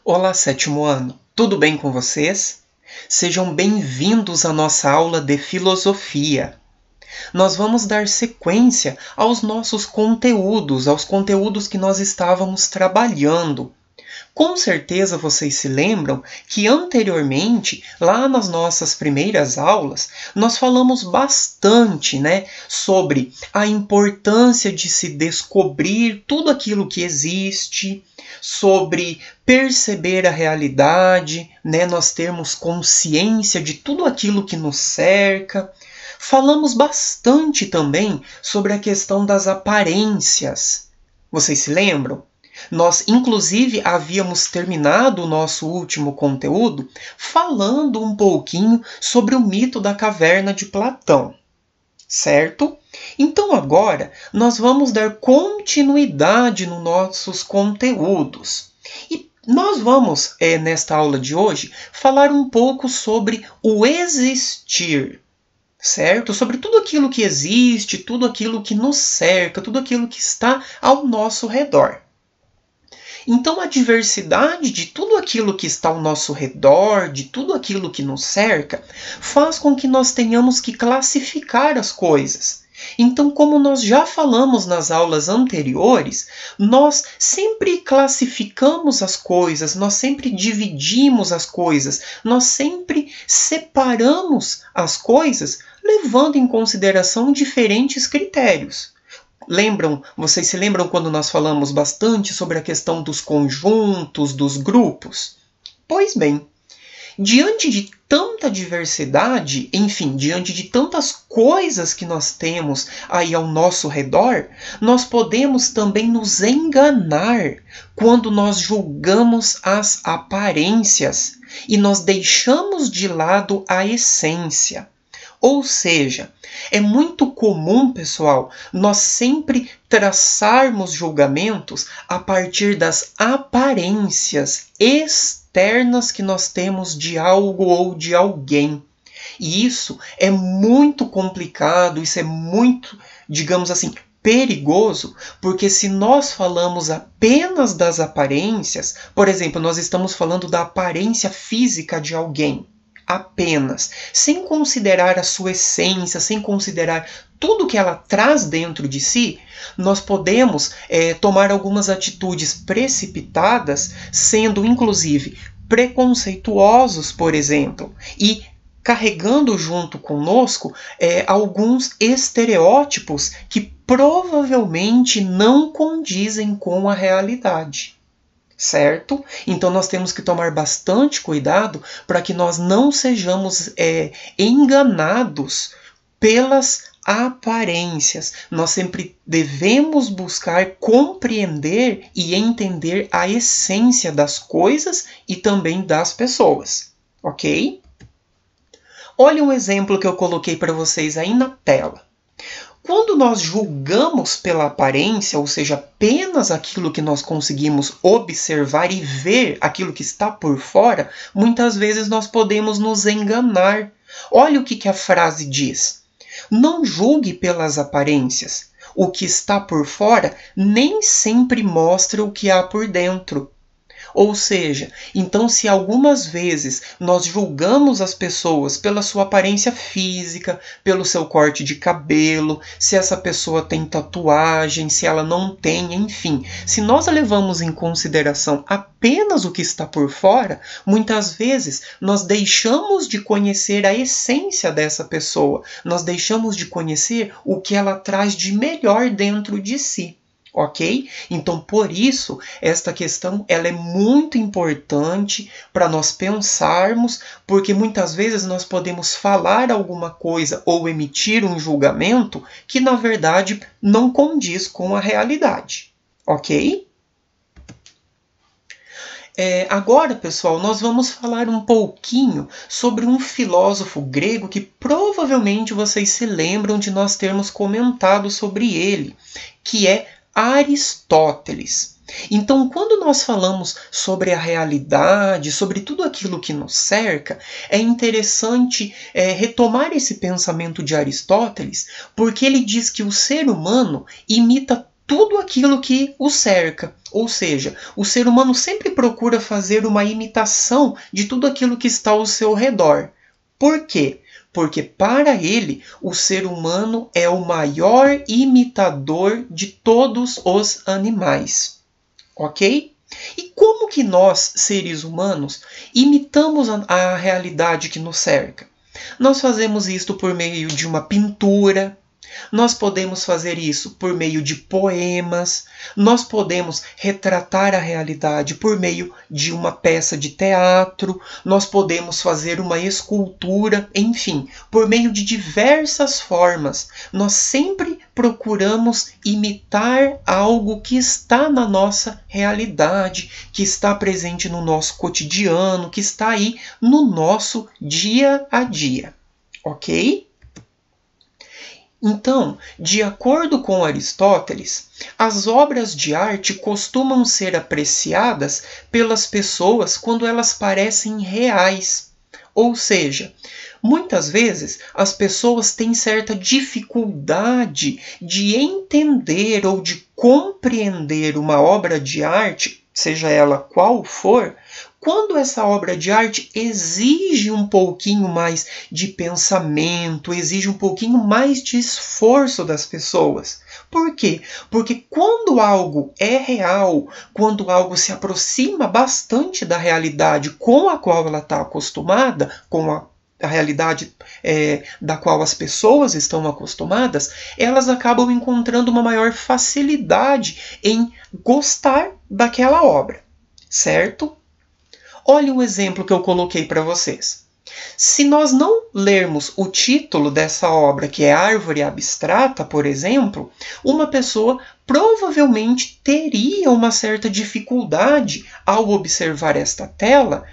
Olá, sétimo ano! Tudo bem com vocês? Sejam bem-vindos à nossa aula de filosofia. Nós vamos dar sequência aos nossos conteúdos, aos conteúdos que nós estávamos trabalhando. Com certeza vocês se lembram que anteriormente, lá nas nossas primeiras aulas, nós falamos bastante, sobre a importância de se descobrir tudo aquilo que existe, sobre perceber a realidade, nós termos consciência de tudo aquilo que nos cerca. Falamos bastante também sobre a questão das aparências. Vocês se lembram? Nós, inclusive, havíamos terminado o nosso último conteúdo falando um pouquinho sobre o mito da caverna de Platão, certo? Então agora nós vamos dar continuidade nos nossos conteúdos. E nós vamos, nesta aula de hoje, falar um pouco sobre o existir, certo? Sobre tudo aquilo que existe, tudo aquilo que nos cerca, tudo aquilo que está ao nosso redor. Então, a diversidade de tudo aquilo que está ao nosso redor, de tudo aquilo que nos cerca, faz com que nós tenhamos que classificar as coisas. Então, como nós já falamos nas aulas anteriores, nós sempre classificamos as coisas, nós sempre dividimos as coisas, nós sempre separamos as coisas, levando em consideração diferentes critérios. Vocês se lembram quando nós falamos bastante sobre a questão dos conjuntos, dos grupos? Pois bem, diante de tanta diversidade, enfim, diante de tantas coisas que nós temos aí ao nosso redor, nós podemos também nos enganar quando nós julgamos as aparências e nós deixamos de lado a essência. Ou seja, é muito comum, pessoal, nós sempre traçarmos julgamentos a partir das aparências externas que nós temos de algo ou de alguém. E isso é muito complicado, isso é muito, digamos assim, perigoso, porque se nós falamos apenas das aparências, por exemplo, nós estamos falando da aparência física de alguém, apenas, sem considerar a sua essência, sem considerar tudo que ela traz dentro de si, nós podemos tomar algumas atitudes precipitadas, sendo inclusive preconceituosos, por exemplo, e carregando junto conosco alguns estereótipos que provavelmente não condizem com a realidade. Certo? Então nós temos que tomar bastante cuidado para que nós não sejamos enganados pelas aparências. Nós sempre devemos buscar compreender e entender a essência das coisas e também das pessoas. Ok? Olha um exemplo que eu coloquei para vocês aí na tela. Quando nós julgamos pela aparência, ou seja, apenas aquilo que nós conseguimos observar e ver aquilo que está por fora, muitas vezes nós podemos nos enganar. Olha o que a frase diz. Não julgue pelas aparências. O que está por fora nem sempre mostra o que há por dentro. Ou seja, então se algumas vezes nós julgamos as pessoas pela sua aparência física, pelo seu corte de cabelo, se essa pessoa tem tatuagem, se ela não tem, enfim. Se nós levamos em consideração apenas o que está por fora, muitas vezes nós deixamos de conhecer a essência dessa pessoa, nós deixamos de conhecer o que ela traz de melhor dentro de si. Ok? Então, por isso, esta questão ela é muito importante para nós pensarmos, porque muitas vezes nós podemos falar alguma coisa ou emitir um julgamento que, na verdade, não condiz com a realidade. Ok? Agora, pessoal, nós vamos falar um pouquinho sobre um filósofo grego que provavelmente vocês se lembram de nós termos comentado sobre ele, que é Aristóteles. Então, quando nós falamos sobre a realidade, sobre tudo aquilo que nos cerca, é interessante retomar esse pensamento de Aristóteles, porque ele diz que o ser humano imita tudo aquilo que o cerca. Ou seja, o ser humano sempre procura fazer uma imitação de tudo aquilo que está ao seu redor. Por quê? Porque para ele, o ser humano é o maior imitador de todos os animais. Ok? E como que nós, seres humanos, imitamos a realidade que nos cerca? Nós fazemos isto por meio de uma pintura, nós podemos fazer isso por meio de poemas, nós podemos retratar a realidade por meio de uma peça de teatro, nós podemos fazer uma escultura, enfim, por meio de diversas formas. Nós sempre procuramos imitar algo que está na nossa realidade, que está presente no nosso cotidiano, que está aí no nosso dia a dia, ok? Então, de acordo com Aristóteles, as obras de arte costumam ser apreciadas pelas pessoas quando elas parecem reais. Ou seja, muitas vezes as pessoas têm certa dificuldade de entender ou de compreender uma obra de arte, seja ela qual for, quando essa obra de arte exige um pouquinho mais de pensamento, exige um pouquinho mais de esforço das pessoas. Por quê? Porque quando algo é real, quando algo se aproxima bastante da realidade com a qual ela está acostumada, com a realidade da qual as pessoas estão acostumadas, elas acabam encontrando uma maior facilidade em gostar daquela obra, certo? Olha o exemplo que eu coloquei para vocês. Se nós não lermos o título dessa obra, que é Árvore Abstrata, por exemplo, uma pessoa provavelmente teria uma certa dificuldade ao observar esta tela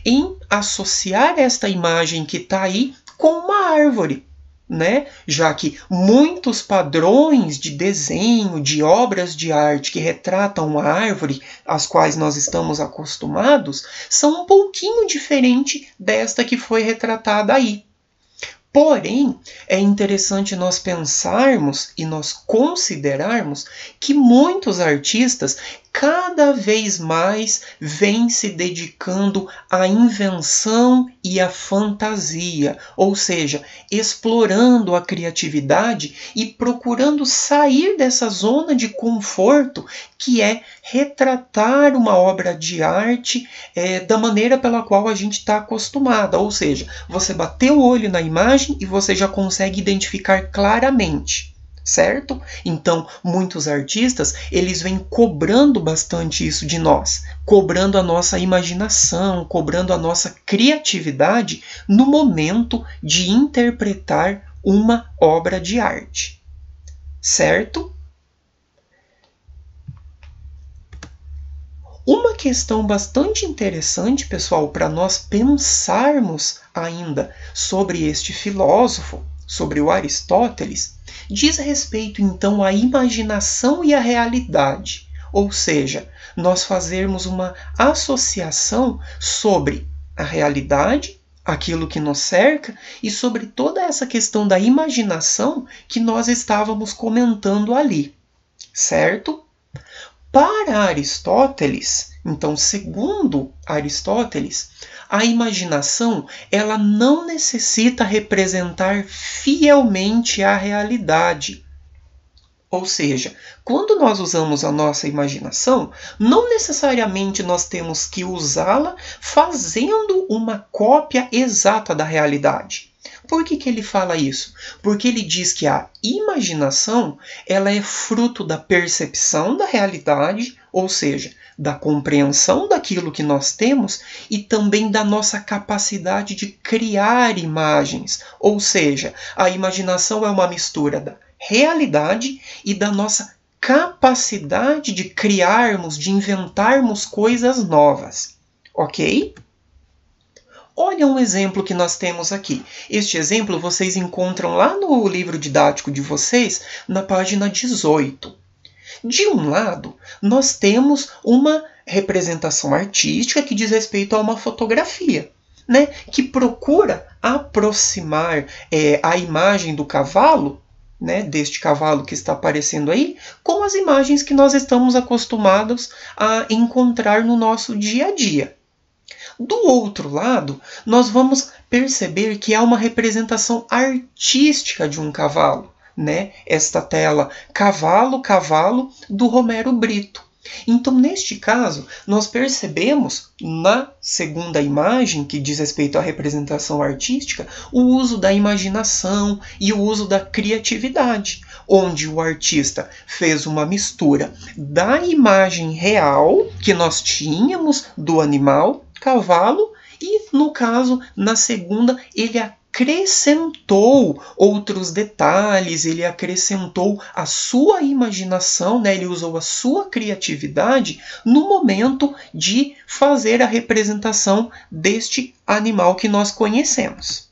em associar esta imagem que está aí com uma árvore. Né? Já que muitos padrões de desenho, de obras de arte que retratam a árvore, às quais nós estamos acostumados, são um pouquinho diferentes desta que foi retratada aí. Porém, é interessante nós pensarmos e nós considerarmos que muitos artistas cada vez mais vêm se dedicando à invenção e à fantasia, ou seja, explorando a criatividade e procurando sair dessa zona de conforto que é retratar uma obra de arte da maneira pela qual a gente está acostumada, ou seja, você bateu o olho na imagem e você já consegue identificar claramente. Certo? Então, muitos artistas, eles vêm cobrando bastante isso de nós, cobrando a nossa imaginação, cobrando a nossa criatividade no momento de interpretar uma obra de arte. Certo? Uma questão bastante interessante, pessoal, para nós pensarmos ainda sobre este filósofo, sobre o Aristóteles, diz respeito então à imaginação e à realidade, ou seja, nós fazermos uma associação sobre a realidade, aquilo que nos cerca, e sobre toda essa questão da imaginação que nós estávamos comentando ali, certo? Para Aristóteles, então, segundo Aristóteles, a imaginação ela não necessita representar fielmente a realidade. Ou seja, quando nós usamos a nossa imaginação, não necessariamente nós temos que usá-la fazendo uma cópia exata da realidade. Por que ele fala isso? Porque ele diz que a imaginação ela é fruto da percepção da realidade, ou seja, da compreensão daquilo que nós temos e também da nossa capacidade de criar imagens. Ou seja, a imaginação é uma mistura da realidade e da nossa capacidade de criarmos, de inventarmos coisas novas. Ok? Olha um exemplo que nós temos aqui. Este exemplo vocês encontram lá no livro didático de vocês, na página 18. De um lado, nós temos uma representação artística que diz respeito a uma fotografia, que procura aproximar a imagem do cavalo né, deste cavalo que está aparecendo aí, com as imagens que nós estamos acostumados a encontrar no nosso dia a dia. Do outro lado, nós vamos perceber que há uma representação artística de um cavalo, né? Esta tela Cavalo, Cavalo, do Romero Brito. Então, neste caso, nós percebemos na segunda imagem, que diz respeito à representação artística, o uso da imaginação e o uso da criatividade, onde o artista fez uma mistura da imagem real que nós tínhamos do animal, cavalo, e, no caso, na segunda, ele acrescentou outros detalhes, ele acrescentou a sua imaginação, né? Ele usou a sua criatividade no momento de fazer a representação deste animal que nós conhecemos.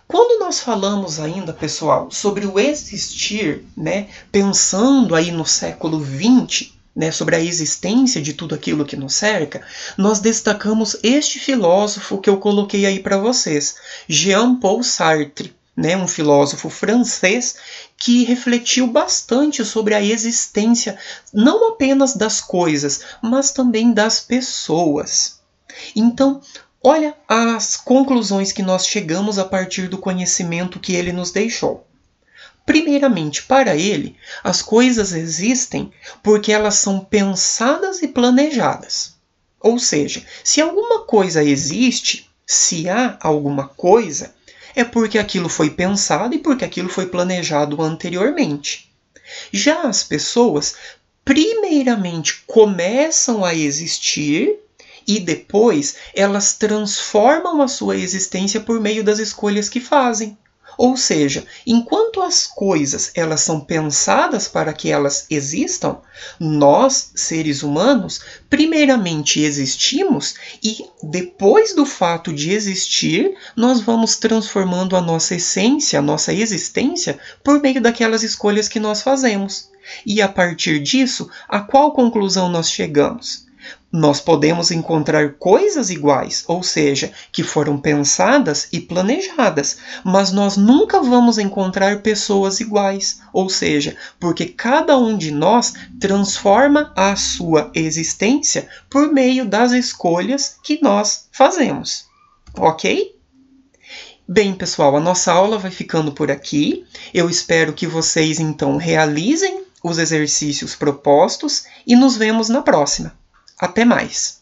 Quando nós falamos ainda, pessoal, sobre o existir, né? Pensando aí no século XX, né, sobre a existência de tudo aquilo que nos cerca, nós destacamos este filósofo que eu coloquei aí para vocês, Jean-Paul Sartre, né, um filósofo francês que refletiu bastante sobre a existência não apenas das coisas, mas também das pessoas. Então, olha as conclusões que nós chegamos a partir do conhecimento que ele nos deixou. Primeiramente, para ele, as coisas existem porque elas são pensadas e planejadas. Ou seja, se alguma coisa existe, se há alguma coisa, é porque aquilo foi pensado e porque aquilo foi planejado anteriormente. Já as pessoas, primeiramente, começam a existir e depois elas transformam a sua existência por meio das escolhas que fazem. Ou seja, enquanto as coisas elas são pensadas para que elas existam, nós, seres humanos, primeiramente existimos e depois do fato de existir, nós vamos transformando a nossa essência, a nossa existência, por meio daquelas escolhas que nós fazemos. E a partir disso, a qual conclusão nós chegamos? Nós podemos encontrar coisas iguais, ou seja, que foram pensadas e planejadas, mas nós nunca vamos encontrar pessoas iguais, ou seja, porque cada um de nós transforma a sua existência por meio das escolhas que nós fazemos. Ok? Bem, pessoal, a nossa aula vai ficando por aqui. Eu espero que vocês, então, realizem os exercícios propostos e nos vemos na próxima. Até mais!